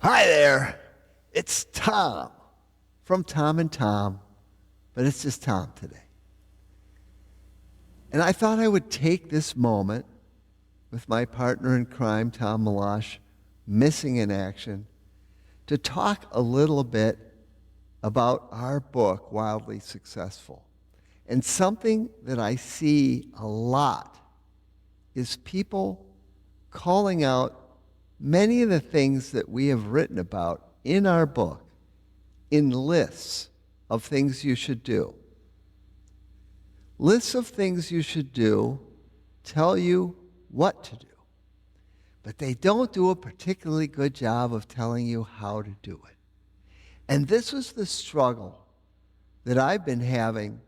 Hi there. It's Tom from Tom and Tom, but it's just Tom today. And I thought I would take this moment with my partner in crime, Tom Malash, missing in action, to talk a little bit about our book, Wildly Successful. And something that I see a lot is people calling out many of the things that we have written about in our book in lists of things you should do. Lists of things you should do tell you what to do, but they don't do a particularly good job of telling you how to do it. And this was the struggle that I've been having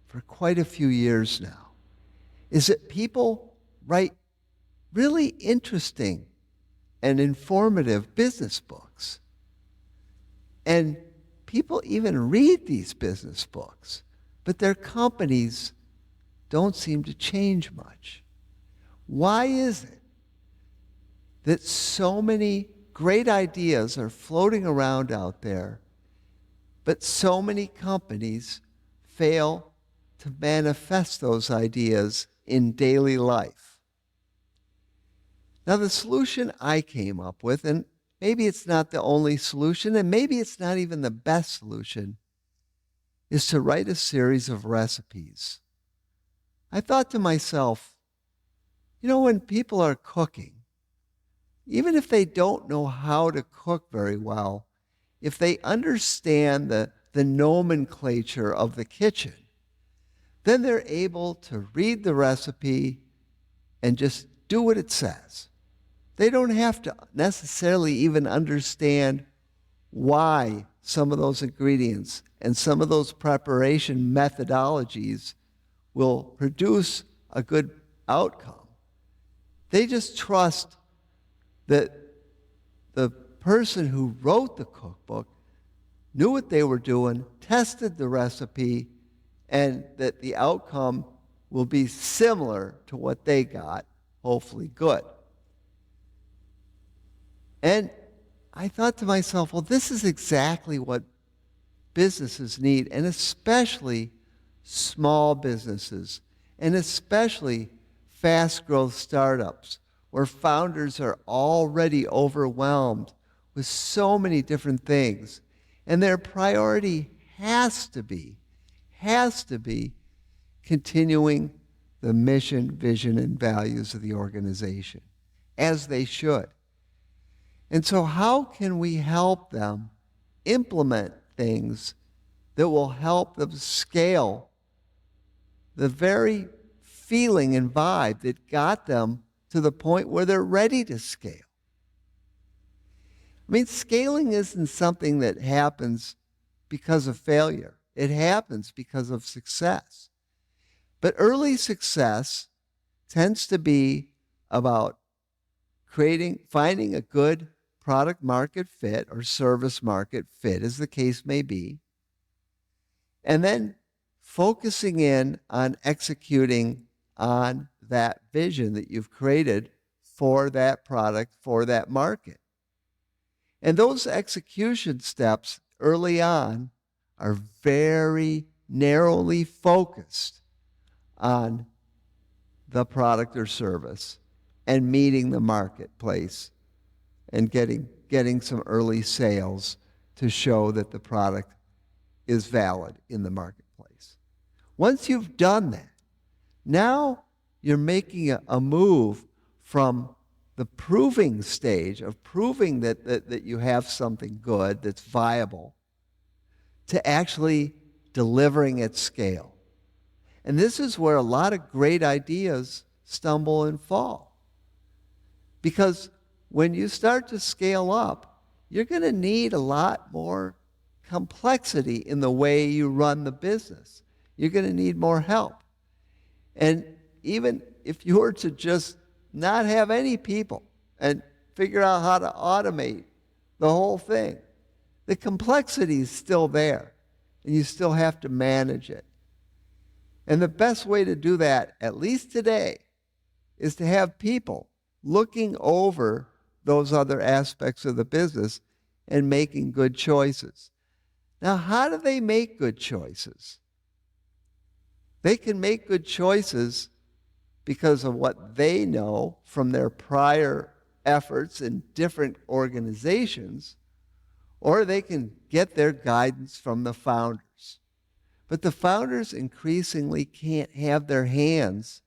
for quite a few years now, is that people write really interesting and informative business books. And people even read these business books, but their companies don't seem to change much. Why is it that so many great ideas are floating around out there, but so many companies fail to manifest those ideas in daily life? Now, the solution I came up with, and maybe it's not the only solution, and maybe it's not even the best solution, is to write a series of recipes. I thought to myself, when people are cooking, even if they don't know how to cook very well, if they understand the nomenclature of the kitchen, then they're able to read the recipe and just do what it says. They don't have to necessarily even understand why some of those ingredients and some of those preparation methodologies will produce a good outcome. They just trust that the person who wrote the cookbook knew what they were doing, tested the recipe, and that the outcome will be similar to what they got, hopefully good. And I thought to myself, well, this is exactly what businesses need, and especially small businesses, and especially fast growth startups, where founders are already overwhelmed with so many different things. And their priority has to be continuing the mission, vision, and values of the organization, as they should. And so how can we help them implement things that will help them scale the very feeling and vibe that got them to the point where they're ready to scale? I mean, scaling isn't something that happens because of failure. It happens because of success. But early success tends to be about finding a good product market fit or service market fit, as the case may be, and then focusing in on executing on that vision that you've created for that product, for that market. And those execution steps early on are very narrowly focused on the product or service and meeting the marketplace and getting some early sales to show that the product is valid in the marketplace. Once you've done that, now you're making a move from the proving stage of proving that you have something good that's viable to actually delivering at scale. And this is where a lot of great ideas stumble and fall. Because when you start to scale up, you're going to need a lot more complexity in the way you run the business. You're going to need more help. And even if you were to just not have any people and figure out how to automate the whole thing, the complexity is still there, and you still have to manage it. And the best way to do that, at least today, is to have people looking over those other aspects of the business and making good choices. Now, how do they make good choices? They can make good choices because of what they know from their prior efforts in different organizations, or they can get their guidance from the founders. But the founders increasingly can't have their hands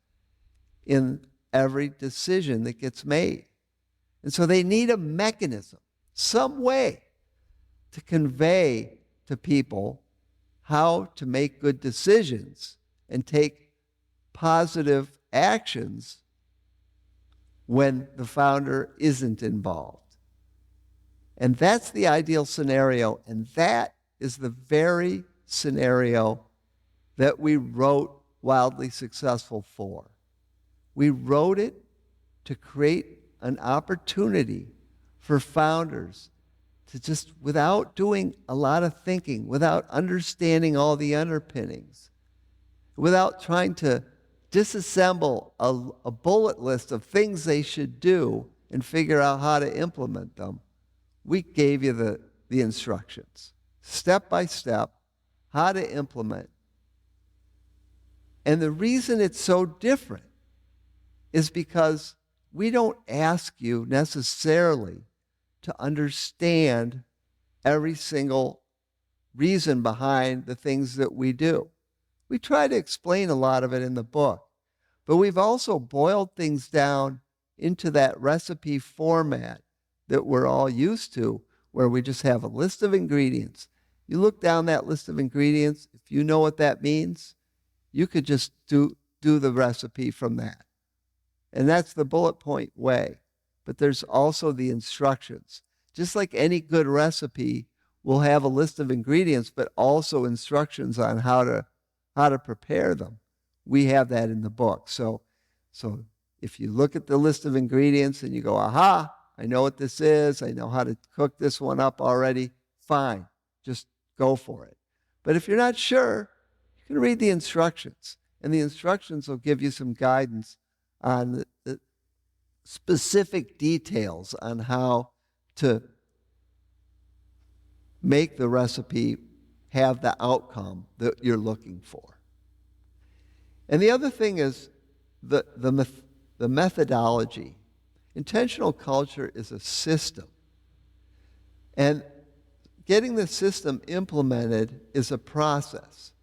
in every decision that gets made. And so they need a mechanism, some way to convey to people how to make good decisions and take positive actions when the founder isn't involved. And that's the ideal scenario, and that is the very scenario that we wrote Wildly Successful for. We wrote it to create an opportunity for founders to just, without doing a lot of thinking, without understanding all the underpinnings, without trying to disassemble a bullet list of things they should do and figure out how to implement them, we gave you the instructions, step by step, how to implement. And the reason it's so different is because we don't ask you necessarily to understand every single reason behind the things that we do. We try to explain a lot of it in the book, but we've also boiled things down into that recipe format that we're all used to, where we just have a list of ingredients. You look down that list of ingredients, if you know what that means, you could just do the recipe from that. And that's the bullet point way. But there's also the instructions. Just like any good recipe will have a list of ingredients, but also instructions on how to prepare them. We have that in the book. So if you look at the list of ingredients and you go, aha, I know what this is, I know how to cook this one up already, fine, just go for it. But if you're not sure, you can read the instructions, and the instructions will give you some guidance on the specific details on how to make the recipe have the outcome that you're looking for. And the other thing is the methodology. Intentional culture is a system. And getting the system implemented is a process.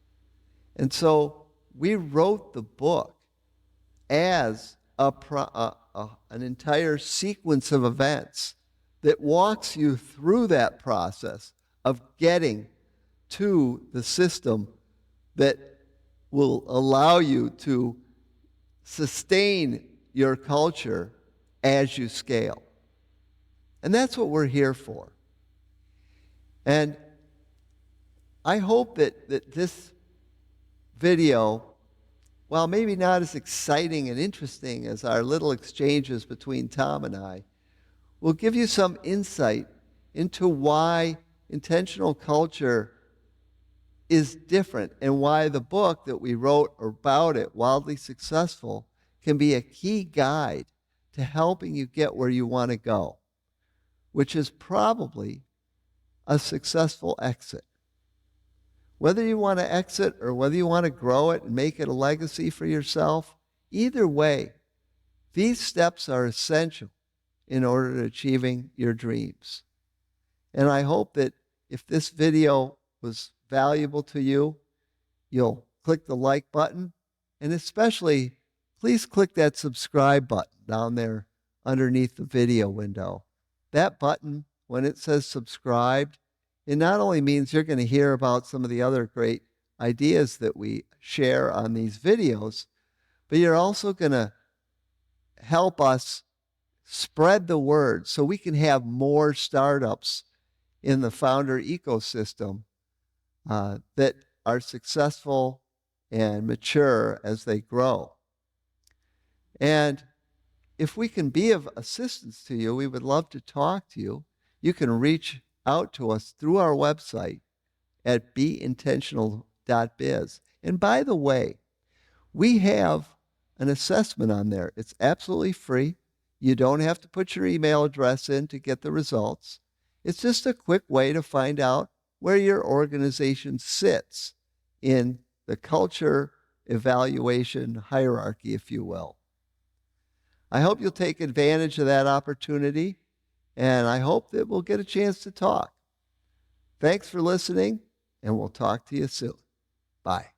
And so we wrote the book as an entire sequence of events that walks you through that process of getting to the system that will allow you to sustain your culture as you scale. And that's what we're here for. And I hope that this video, while maybe not as exciting and interesting as our little exchanges between Tom and I, will give you some insight into why intentional culture is different and why the book that we wrote about it, Wildly Successful, can be a key guide to helping you get where you want to go, which is probably a successful exit. Whether you want to exit or whether you want to grow it and make it a legacy for yourself, either way, these steps are essential in order to achieving your dreams. And I hope that if this video was valuable to you, you'll click the like button, and especially please click that subscribe button down there underneath the video window. That button, when it says subscribed, it not only means you're going to hear about some of the other great ideas that we share on these videos, but you're also going to help us spread the word so we can have more startups in the founder ecosystem that are successful and mature as they grow. And if we can be of assistance to you, we would love to talk to you. You can reach out to us through our website at beintentional.biz. And by the way, we have an assessment on there. It's absolutely free. You don't have to put your email address in to get the results. It's just a quick way to find out where your organization sits in the culture evaluation hierarchy, if you will. I hope you'll take advantage of that opportunity, and I hope that we'll get a chance to talk. Thanks for listening, and we'll talk to you soon. Bye.